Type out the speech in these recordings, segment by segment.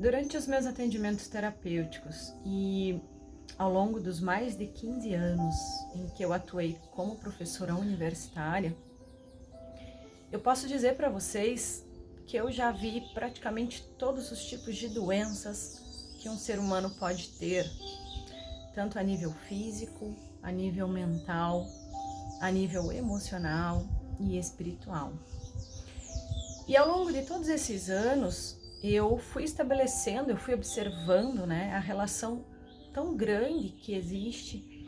Durante os meus atendimentos terapêuticos e ao longo dos mais de 15 anos em que eu atuei como professora universitária, eu posso dizer para vocês que eu já vi praticamente todos os tipos de doenças que um ser humano pode ter, tanto a nível físico, a nível mental, a nível emocional e espiritual. E ao longo de todos esses anos, eu fui observando, a relação tão grande que existe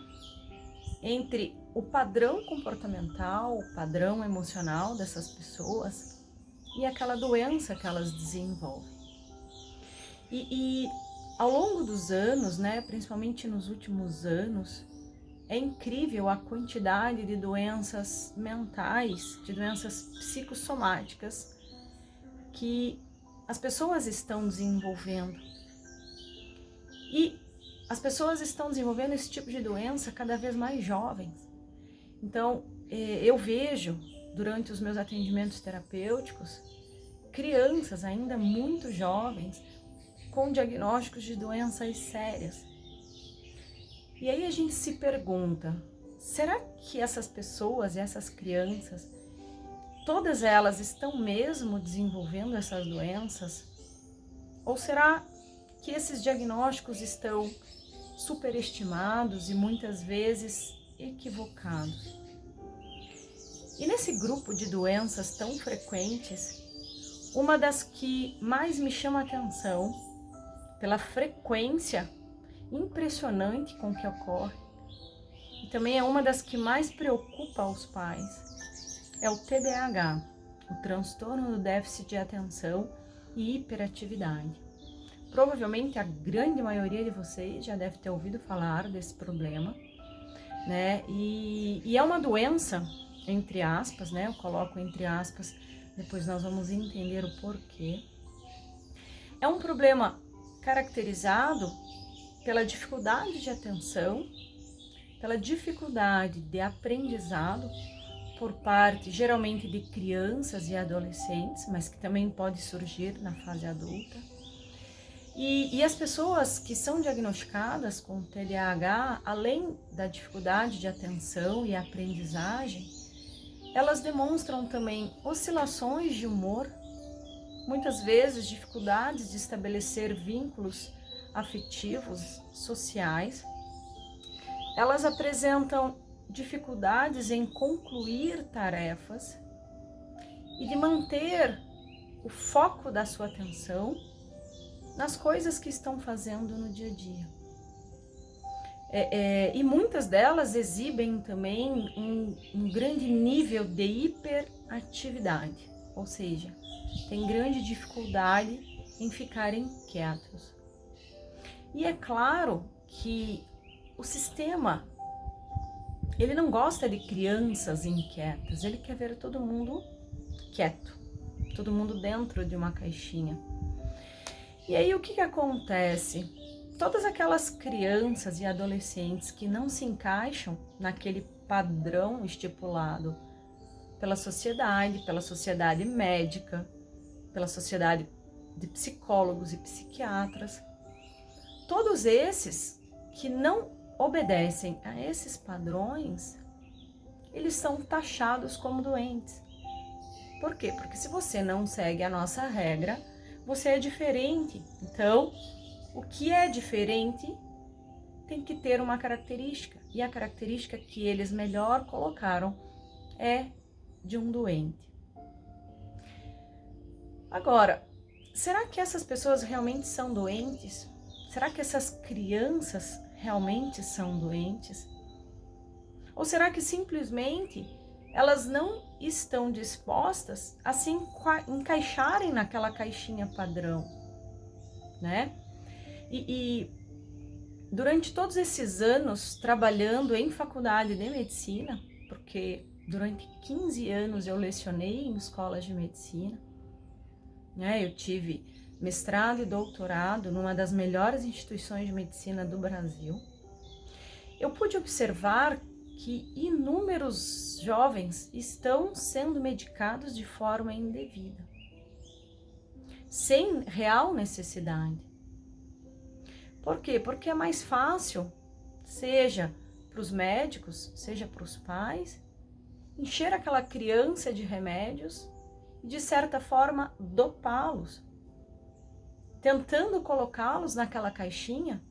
entre o padrão comportamental, o padrão emocional dessas pessoas e aquela doença que elas desenvolvem. E ao longo dos anos, principalmente nos últimos anos, é incrível a quantidade de doenças mentais, de doenças psicossomáticas que as pessoas estão desenvolvendo. E as pessoas estão desenvolvendo esse tipo de doença cada vez mais jovens. Então, eu vejo, durante os meus atendimentos terapêuticos, crianças ainda muito jovens com diagnósticos de doenças sérias. E aí a gente se pergunta, será que essas pessoas e essas crianças, todas elas estão mesmo desenvolvendo essas doenças? Ou será que esses diagnósticos estão superestimados e muitas vezes equivocados? E nesse grupo de doenças tão frequentes, uma das que mais me chama a atenção, pela frequência impressionante com que ocorre, e também é uma das que mais preocupa os pais, é o TDAH, o transtorno do déficit de atenção e hiperatividade. Provavelmente a grande maioria de vocês já deve ter ouvido falar desse problema, E é uma doença, entre aspas, eu coloco entre aspas, depois nós vamos entender o porquê. É um problema caracterizado pela dificuldade de atenção, pela dificuldade de aprendizado por parte, geralmente, de crianças e adolescentes, mas que também pode surgir na fase adulta. E as pessoas que são diagnosticadas com TDAH, além da dificuldade de atenção e aprendizagem, elas demonstram também oscilações de humor, muitas vezes dificuldades de estabelecer vínculos afetivos, sociais. Elas apresentam dificuldades em concluir tarefas e de manter o foco da sua atenção nas coisas que estão fazendo no dia a dia. E muitas delas exibem também um grande nível de hiperatividade, ou seja, tem grande dificuldade em ficarem quietos. E é claro que o sistema, ele não gosta de crianças inquietas, ele quer ver todo mundo quieto, todo mundo dentro de uma caixinha. E aí o que acontece? Todas aquelas crianças e adolescentes que não se encaixam naquele padrão estipulado pela sociedade médica, pela sociedade de psicólogos e psiquiatras, todos esses que não obedecem a esses padrões, eles são taxados como doentes. Por quê? Porque se você não segue a nossa regra, você é diferente. Então, o que é diferente tem que ter uma característica. E a característica que eles melhor colocaram é de um doente. Agora, será que essas pessoas realmente são doentes? Será que essas crianças realmente são doentes? Ou será que simplesmente elas não estão dispostas a se encaixarem naquela caixinha padrão, E durante todos esses anos trabalhando em faculdade de medicina, porque durante 15 anos eu lecionei em escolas de medicina, eu tive mestrado e doutorado numa das melhores instituições de medicina do Brasil. Eu pude observar que inúmeros jovens estão sendo medicados de forma indevida. sem real necessidade. Por quê? Porque é mais fácil, seja para os médicos, seja para os pais, encher aquela criança de remédios e, de certa forma, dopá-los, tentando colocá-los naquela caixinha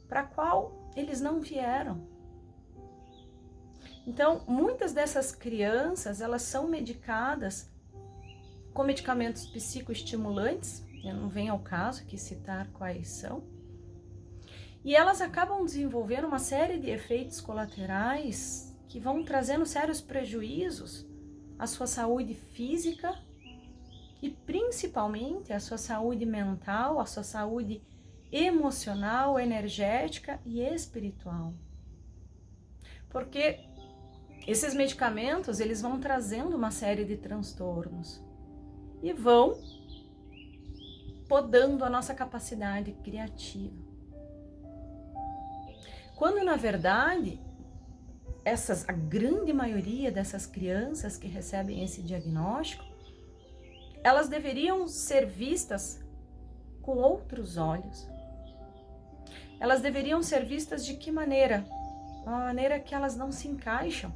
para a qual eles não vieram. Então, muitas dessas crianças, elas são medicadas com medicamentos psicoestimulantes, eu não venho ao caso aqui citar quais são, e elas acabam desenvolvendo uma série de efeitos colaterais que vão trazendo sérios prejuízos à sua saúde física e principalmente à sua saúde mental, à sua saúde emocional, energética e espiritual. Porque esses medicamentos, eles vão trazendo uma série de transtornos e vão podando a nossa capacidade criativa. Quando, na verdade, a grande maioria dessas crianças que recebem esse diagnóstico, elas deveriam ser vistas com outros olhos. Elas deveriam ser vistas de que maneira? Uma maneira que elas não se encaixam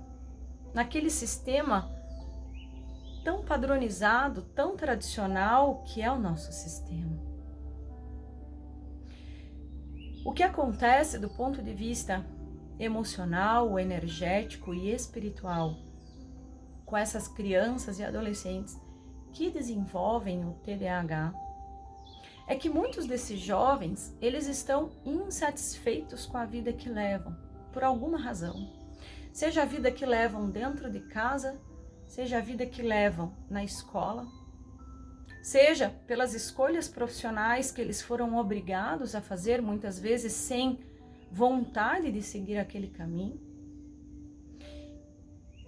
naquele sistema tão padronizado, tão tradicional que é o nosso sistema. O que acontece do ponto de vista emocional, energético e espiritual com essas crianças e adolescentes que desenvolvem o TDAH é que muitos desses jovens, eles estão insatisfeitos com a vida que levam, por alguma razão. Seja a vida que levam dentro de casa, seja a vida que levam na escola, seja pelas escolhas profissionais que eles foram obrigados a fazer, muitas vezes sem vontade de seguir aquele caminho.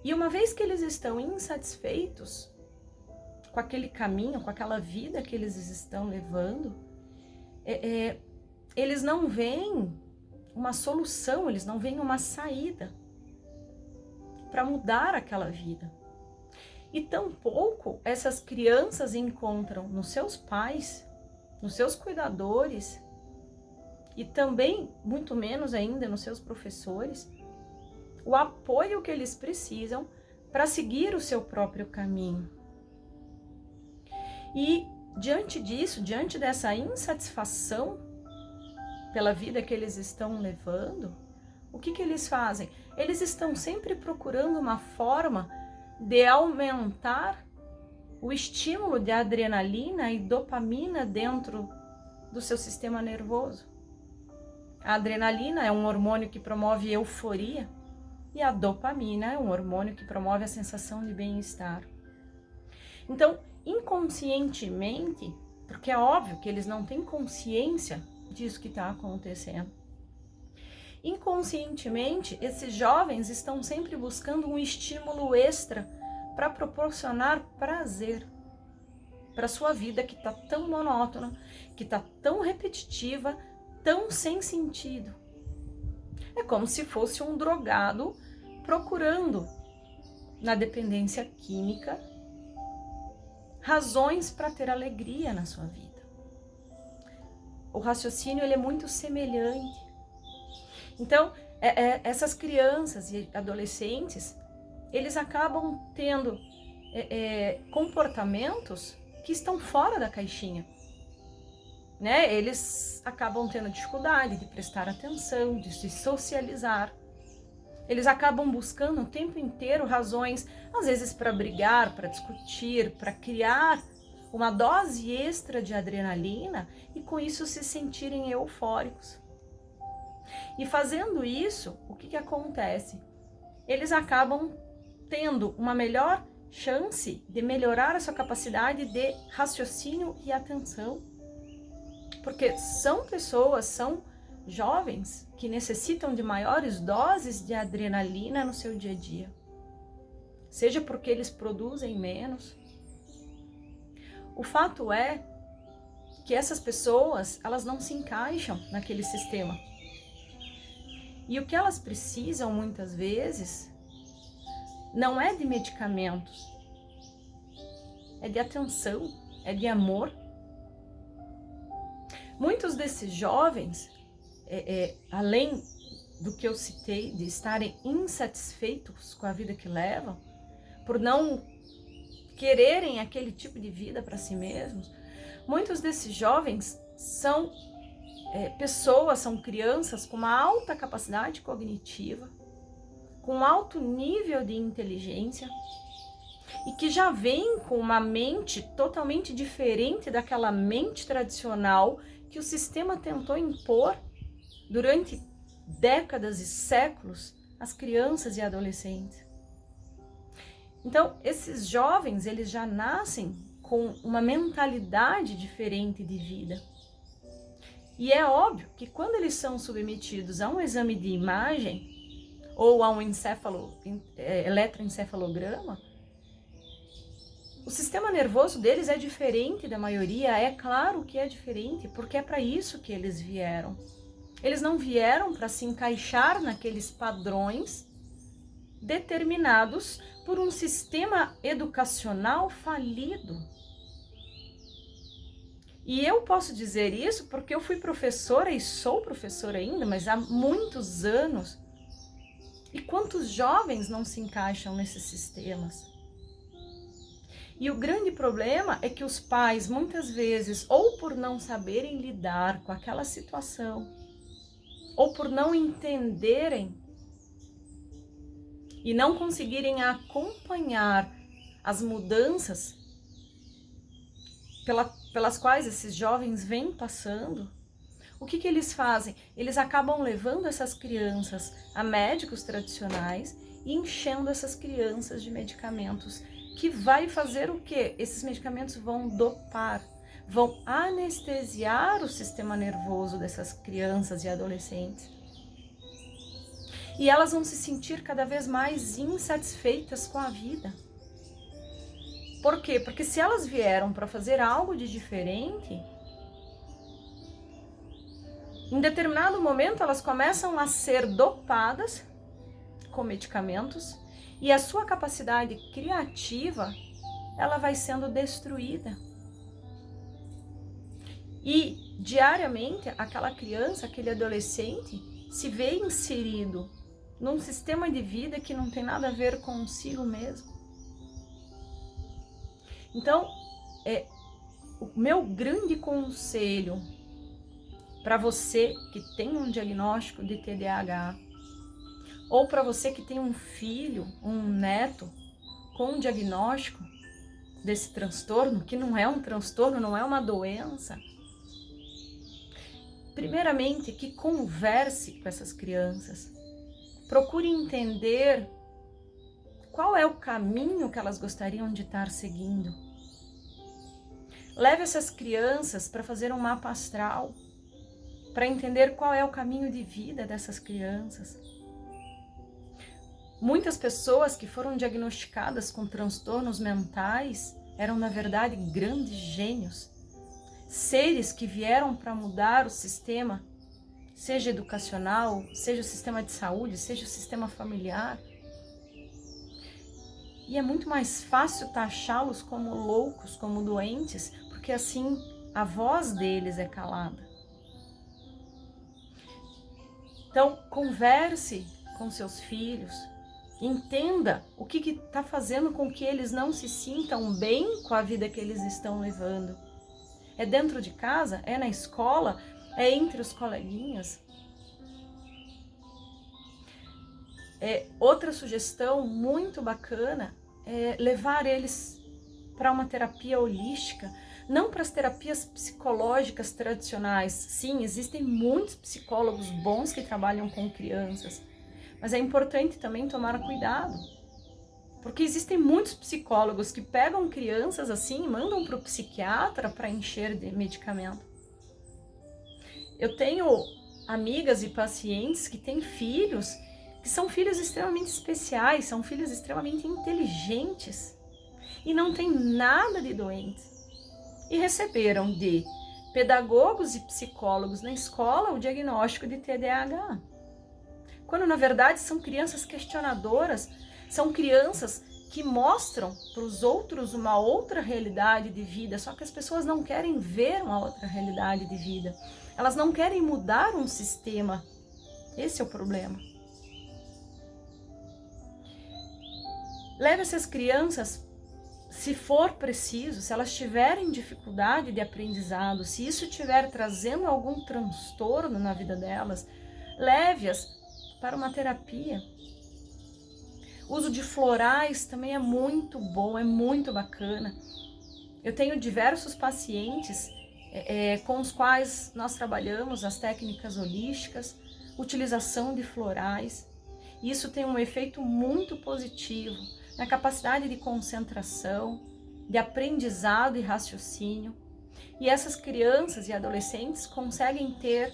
E uma vez que eles estão insatisfeitos com aquele caminho, com aquela vida que eles estão levando, eles não veem uma solução, eles não veem uma saída para mudar aquela vida. E tampouco essas crianças encontram nos seus pais, nos seus cuidadores e também, muito menos ainda, nos seus professores, o apoio que eles precisam para seguir o seu próprio caminho. E diante disso, diante dessa insatisfação pela vida que eles estão levando, o que eles fazem? Eles estão sempre procurando uma forma de aumentar o estímulo de adrenalina e dopamina dentro do seu sistema nervoso. A adrenalina é um hormônio que promove euforia e a dopamina é um hormônio que promove a sensação de bem-estar. Então, inconscientemente, porque é óbvio que eles não têm consciência disso que está acontecendo, inconscientemente, esses jovens estão sempre buscando um estímulo extra para proporcionar prazer para sua vida que está tão monótona, que está tão repetitiva, tão sem sentido. É como se fosse um drogado procurando, na dependência química, razões para ter alegria na sua vida. O raciocínio ele é muito semelhante. Então, essas crianças e adolescentes, eles acabam tendo comportamentos que estão fora da caixinha. Né? Eles acabam tendo dificuldade de prestar atenção, de se socializar. Eles acabam buscando o tempo inteiro razões, às vezes para brigar, para discutir, para criar uma dose extra de adrenalina e com isso se sentirem eufóricos. E fazendo isso, o que acontece? Eles acabam tendo uma melhor chance de melhorar a sua capacidade de raciocínio e atenção. Porque são pessoas, são jovens que necessitam de maiores doses de adrenalina no seu dia a dia. Seja porque eles produzem menos. O fato é que essas pessoas, elas não se encaixam naquele sistema. E o que elas precisam, muitas vezes, não é de medicamentos, é de atenção, é de amor, Muitos desses jovens, além do que eu citei, de estarem insatisfeitos com a vida que levam, por não quererem aquele tipo de vida para si mesmos, muitos desses jovens são pessoas, são crianças com uma alta capacidade cognitiva, com alto nível de inteligência e que já vêm com uma mente totalmente diferente daquela mente tradicional que o sistema tentou impor durante décadas e séculos às crianças e adolescentes. Então, esses jovens, eles já nascem com uma mentalidade diferente de vida. E é óbvio que quando eles são submetidos a um exame de imagem ou a um eletroencefalograma, o sistema nervoso deles é diferente da maioria, é claro que é diferente, porque é para isso que eles vieram. Eles não vieram para se encaixar naqueles padrões determinados por um sistema educacional falido. E eu posso dizer isso porque eu fui professora e sou professora ainda, mas há muitos anos. E quantos jovens não se encaixam nesses sistemas? E o grande problema é que os pais, muitas vezes, ou por não saberem lidar com aquela situação, ou por não entenderem e não conseguirem acompanhar as mudanças pelas quais esses jovens vêm passando, o que eles fazem? Eles acabam levando essas crianças a médicos tradicionais e enchendo essas crianças de medicamentos, que vai fazer o quê? Esses medicamentos vão dopar, vão anestesiar o sistema nervoso dessas crianças e adolescentes. E elas vão se sentir cada vez mais insatisfeitas com a vida. Por quê? Porque se elas vieram para fazer algo de diferente, em determinado momento elas começam a ser dopadas com medicamentos e a sua capacidade criativa, ela vai sendo destruída. E diariamente aquela criança, aquele adolescente se vê inserido num sistema de vida que não tem nada a ver consigo mesmo. Então, o meu grande conselho para você que tem um diagnóstico de TDAH, ou para você que tem um filho, um neto com um diagnóstico desse transtorno, que não é um transtorno, não é uma doença, primeiramente que converse com essas crianças, procure entender qual é o caminho que elas gostariam de estar seguindo. Leve essas crianças para fazer um mapa astral, para entender qual é o caminho de vida dessas crianças. Muitas pessoas que foram diagnosticadas com transtornos mentais eram, na verdade, grandes gênios, seres que vieram para mudar o sistema, seja educacional, seja o sistema de saúde, seja o sistema familiar. E é muito mais fácil taxá-los como loucos, como doentes, porque assim a voz deles é calada. Então, converse com seus filhos, entenda o que está fazendo com que eles não se sintam bem com a vida que eles estão levando. É dentro de casa? É na escola? É entre os coleguinhas? Outra sugestão muito bacana é levar eles para uma terapia holística, não para as terapias psicológicas tradicionais. Sim, existem muitos psicólogos bons que trabalham com crianças, mas é importante também tomar cuidado, porque existem muitos psicólogos que pegam crianças assim e mandam para o psiquiatra para encher de medicamento. Eu tenho amigas e pacientes que têm filhos que são filhos extremamente especiais, são filhos extremamente inteligentes e não têm nada de doentes. E receberam de pedagogos e psicólogos na escola o diagnóstico de TDAH. Quando na verdade são crianças questionadoras, são crianças que mostram para os outros uma outra realidade de vida, só que as pessoas não querem ver uma outra realidade de vida. Elas não querem mudar um sistema. Esse é o problema. Leve essas crianças, se for preciso, se elas tiverem dificuldade de aprendizado, se isso estiver trazendo algum transtorno na vida delas, leve-as para uma terapia. O uso de florais também é muito bom, é muito bacana. Eu tenho diversos pacientes com os quais nós trabalhamos as técnicas holísticas, utilização de florais. Isso tem um efeito muito positivo na capacidade de concentração, de aprendizado e raciocínio. E essas crianças e adolescentes conseguem ter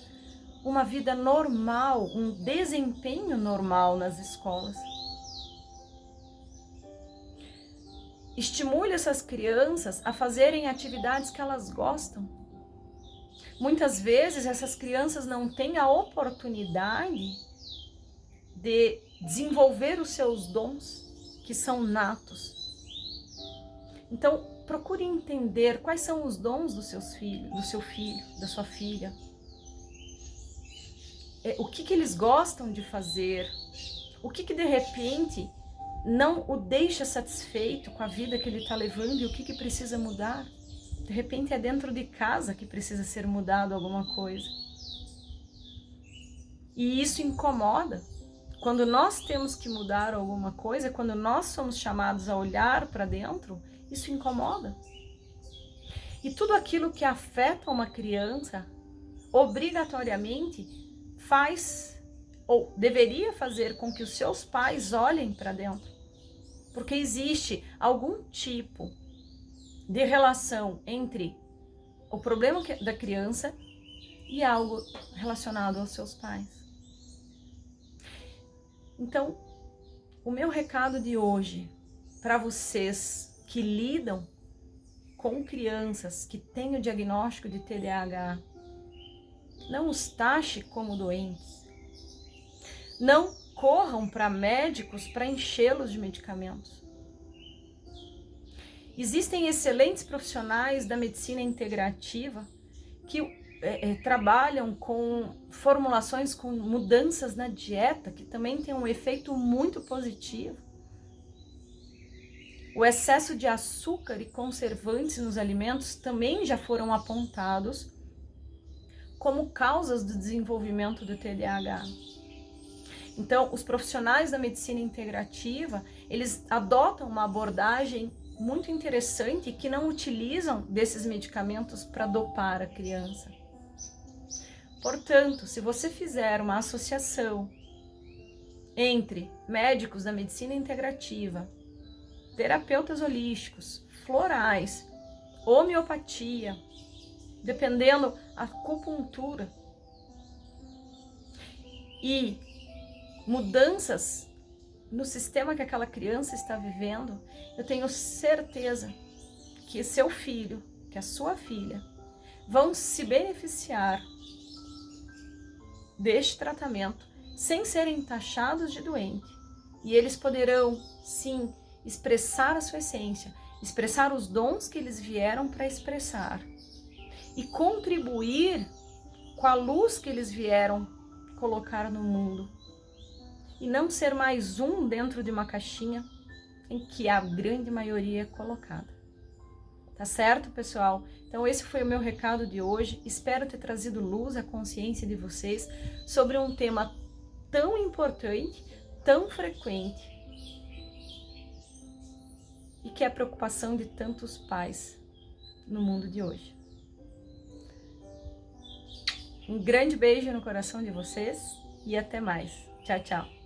uma vida normal, um desempenho normal nas escolas. Estimule essas crianças a fazerem atividades que elas gostam. Muitas vezes essas crianças não têm a oportunidade de desenvolver os seus dons, que são natos. Então, procure entender quais são os dons dos seus filhos, do seu filho, da sua filha. O que eles gostam de fazer, o que de repente não o deixa satisfeito com a vida que ele está levando e o que precisa mudar. De repente é dentro de casa que precisa ser mudado alguma coisa. E isso incomoda. Quando nós temos que mudar alguma coisa, quando nós somos chamados a olhar para dentro, isso incomoda. E tudo aquilo que afeta uma criança, obrigatoriamente, faz ou deveria fazer com que os seus pais olhem para dentro. Porque existe algum tipo de relação entre o problema da criança e algo relacionado aos seus pais. Então, o meu recado de hoje para vocês que lidam com crianças que têm o diagnóstico de TDAH, não os taxe como doentes. Não corram para médicos para enchê-los de medicamentos. Existem excelentes profissionais da medicina integrativa que trabalham com formulações, com mudanças na dieta, que também tem um efeito muito positivo. O excesso de açúcar e conservantes nos alimentos também já foram apontados como causas do desenvolvimento do TDAH. Então, os profissionais da medicina integrativa, eles adotam uma abordagem muito interessante que não utilizam desses medicamentos para dopar a criança. Portanto, se você fizer uma associação entre médicos da medicina integrativa, terapeutas holísticos, florais, homeopatia, dependendo acupuntura e mudanças no sistema que aquela criança está vivendo, eu tenho certeza que seu filho, que a sua filha, vão se beneficiar deste tratamento sem serem taxados de doente. E eles poderão, sim, expressar a sua essência, expressar os dons que eles vieram para expressar e contribuir com a luz que eles vieram colocar no mundo. E não ser mais um dentro de uma caixinha em que a grande maioria é colocada. Tá certo, pessoal? Então esse foi o meu recado de hoje. Espero ter trazido luz à consciência de vocês sobre um tema tão importante, tão frequente e que é a preocupação de tantos pais no mundo de hoje. Um grande beijo no coração de vocês e até mais. Tchau, tchau.